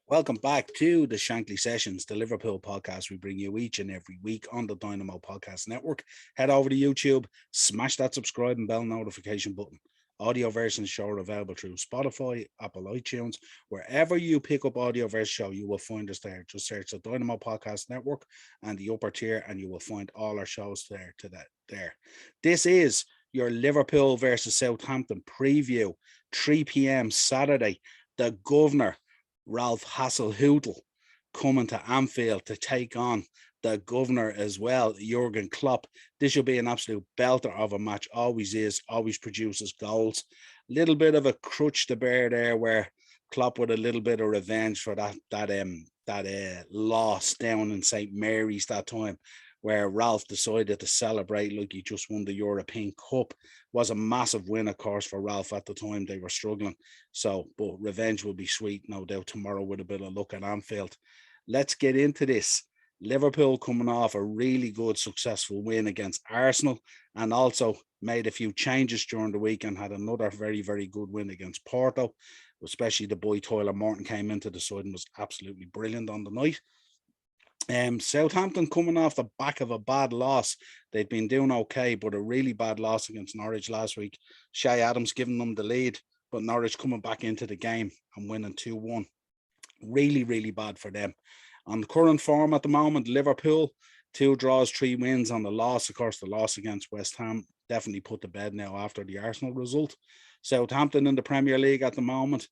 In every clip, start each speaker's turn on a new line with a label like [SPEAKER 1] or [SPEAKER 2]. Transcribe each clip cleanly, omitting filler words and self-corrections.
[SPEAKER 1] Welcome back to the Shankly Sessions, the Liverpool podcast we bring you each and every week on the Dynamo Podcast Network. Head over to YouTube, smash that subscribe and bell notification button. Audio versions show are available through Spotify, Apple iTunes, wherever you pick up audio version show, you will find us there. Just search the Dynamo Podcast Network and the upper tier, and you will find all our shows there. This is your Liverpool versus Southampton preview, 3 p.m. Saturday. The governor, Ralph Hasenhüttl, coming to Anfield to take on the governor as well, Jurgen Klopp. This should be an absolute belter of a match. Always is, always produces goals. Little bit of a crutch to bear there, where Klopp with a little bit of revenge for that loss down in St. Mary's that time, where Ralph decided to celebrate like he just won the European Cup. Was a massive win, of course, for Ralph at the time. They were struggling. So, but revenge will be sweet, no doubt, tomorrow with a bit of luck at Anfield. Let's get into this. Liverpool coming off a really good, successful win against Arsenal, and also made a few changes during the week and had another very, very good win against Porto. Especially the boy Tyler Morton came into the side and was absolutely brilliant on the night. Southampton coming off the back of a bad loss. They'd been doing okay, but a really bad loss against Norwich last week. Shay Adams giving them the lead, but Norwich coming back into the game and winning 2-1. Really, really bad for them. On the current form at the moment, Liverpool, 2 draws, 3 wins on the loss. Of course, the loss against West Ham definitely put to bed now after the Arsenal result. Southampton in the Premier League at the moment,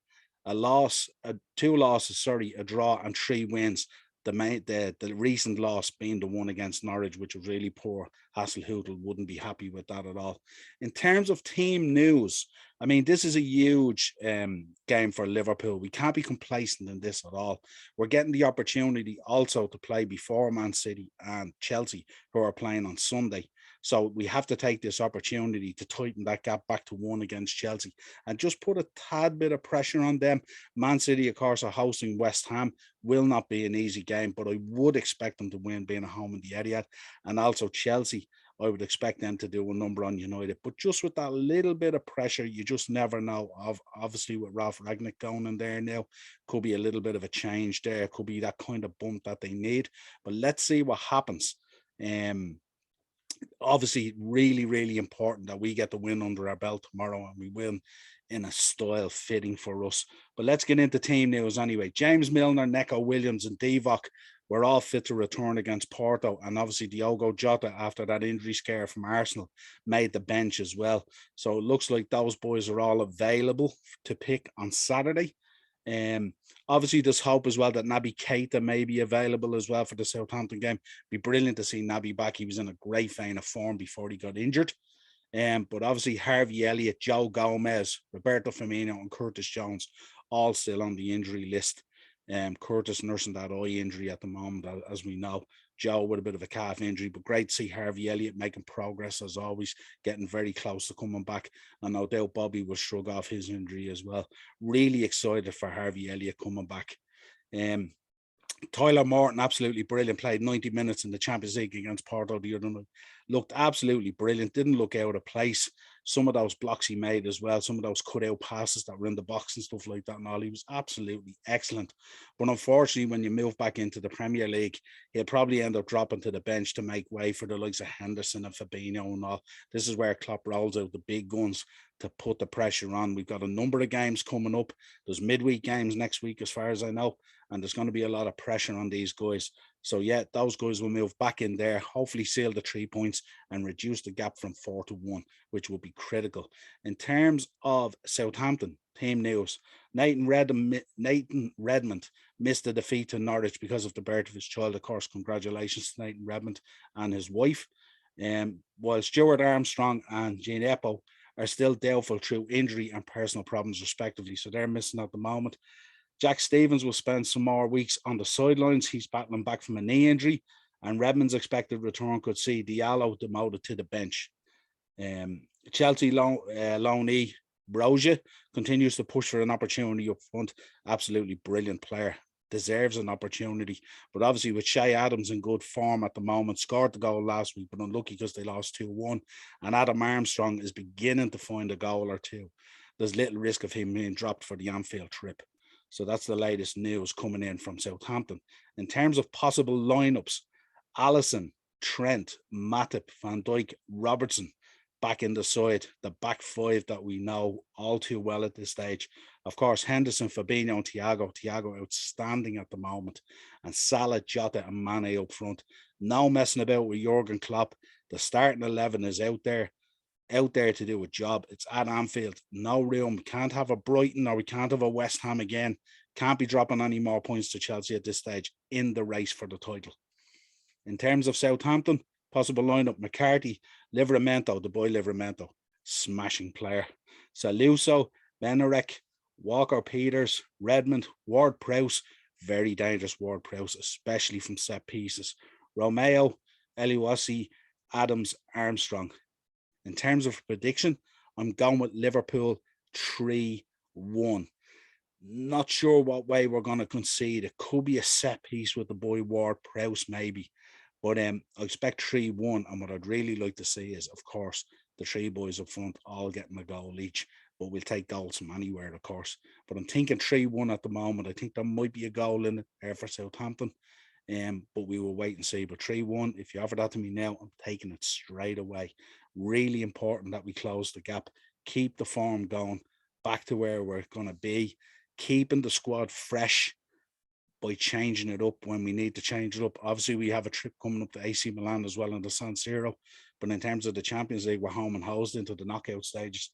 [SPEAKER 1] two losses, a draw and 3 wins. The recent loss being the one against Norwich, which was really poor. Hasenhüttl wouldn't be happy with that at all. In terms of team news, I mean, this is a huge game for Liverpool. We can't be complacent in this at all. We're getting the opportunity also to play before Man City and Chelsea, who are playing on Sunday. So we have to take this opportunity to tighten that gap back to 1 against Chelsea and just put a tad bit of pressure on them. Man City, of course, are hosting West Ham. Will not be an easy game, but I would expect them to win, being at home in the Etihad. And also Chelsea, I would expect them to do a number on United. But just with that little bit of pressure, you just never know. Obviously, with Ralph Ragnick going in there now, could be a little bit of a change there. Could be that kind of bump that they need. But let's see what happens. Obviously really, really important that we get the win under our belt tomorrow, and we win in a style fitting for us. But let's get into team news anyway. James Milner, Neco Williams and Divock were all fit to return against Porto, and obviously Diogo Jota, after that injury scare from Arsenal, made the bench as well. So it looks like those boys are all available to pick on Saturday. Um, Obviously, there's hope as well that Naby Keita may be available as well for the Southampton game. Be brilliant to see Naby back. He was in a great vein of form before he got injured. But obviously, Harvey Elliott, Joe Gomez, Roberto Firmino, and Curtis Jones all still on the injury list. Curtis nursing that eye injury at the moment, as we know. Joe with a bit of a calf injury, but great to see Harvey Elliott making progress as always, getting very close to coming back. And no doubt Bobby will shrug off his injury as well. Really excited for Harvey Elliott coming back. Um, Tyler Morton, absolutely brilliant. Played 90 minutes in the Champions League against Porto the other night. Looked absolutely brilliant. Didn't look out of place. Some of those blocks he made as well. Some of those cut-out passes that were in the box and stuff like that and all. He was absolutely excellent. But unfortunately, when you move back into the Premier League, he'll probably end up dropping to the bench to make way for the likes of Henderson and Fabinho and all. This is where Klopp rolls out the big guns to put the pressure on. We've got a number of games coming up. There's midweek games next week, as far as I know, and there's going to be a lot of pressure on these guys. So yeah, those guys will move back in there, hopefully seal the 3 points and reduce the gap from 4-1, which will be critical. In terms of Southampton team news, Nathan Redmond missed the defeat to Norwich because of the birth of his child. Of course, congratulations to Nathan Redmond and his wife. While Stuart Armstrong and Gene Eppo are still doubtful through injury and personal problems, respectively. So they're missing at the moment. Jack Stevens will spend some more weeks on the sidelines. He's battling back from a knee injury, and Redmond's expected return could see Diallo demoted to the bench. Chelsea loanee Broja continues to push for an opportunity up front. Absolutely brilliant player. Deserves an opportunity. But obviously with Shay Adams in good form at the moment, scored the goal last week, but unlucky because they lost 2-1. And Adam Armstrong is beginning to find a goal or two. There's little risk of him being dropped for the Anfield trip. So that's the latest news coming in from Southampton. In terms of possible lineups, Alisson, Trent, Matip, Van Dijk, Robertson back in the side, the back five that we know all too well at this stage. Of course, Henderson, Fabinho, and Thiago. Thiago outstanding at the moment. And Salah, Jota, and Mane up front. No messing about with Jurgen Klopp. The starting 11 is out there to do a job. It's at Anfield. No room. We can't have a Brighton or we can't have a West Ham again. Can't be dropping any more points to Chelsea at this stage in the race for the title. In terms of Southampton, possible lineup: McCarthy, Livramento, the boy Livramento, smashing player. Saluso, Benarek, Walker Peters, Redmond, Ward Prowse, very dangerous Ward Prowse, especially from set pieces. Romeo, Eliwasi, Adams, Armstrong. In terms of prediction, I'm going with Liverpool 3-1. Not sure what way we're going to concede. It could be a set piece with the boy Ward Prowse, maybe. But I expect 3-1. And what I'd really like to see is, of course, the three boys up front all getting a goal each. But we'll take goals from anywhere, of course. But I'm thinking 3-1 at the moment. I think there might be a goal in it for Southampton. But we will wait and see. But 3-1, if you offer that to me now, I'm taking it straight away. Really important that we close the gap, keep the form going back to where we're going to be, keeping the squad fresh by changing it up when we need to change it up. Obviously, we have a trip coming up to AC Milan as well in the San Siro. But in terms of the Champions League, we're home and hosed into the knockout stages.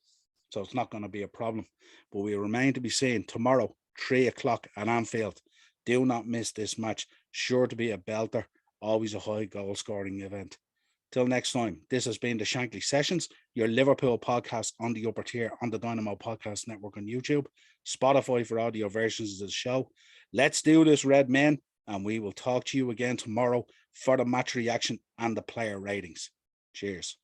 [SPEAKER 1] So it's not going to be a problem. But we remain to be seen tomorrow, 3 o'clock at Anfield. Do not miss this match. Sure to be a belter. Always a high goal scoring event. Till next time, this has been the Shankly Sessions, your Liverpool podcast on the upper tier on the Dynamo Podcast Network on YouTube, Spotify for audio versions of the show. Let's do this, Red Men, and we will talk to you again tomorrow for the match reaction and the player ratings. Cheers.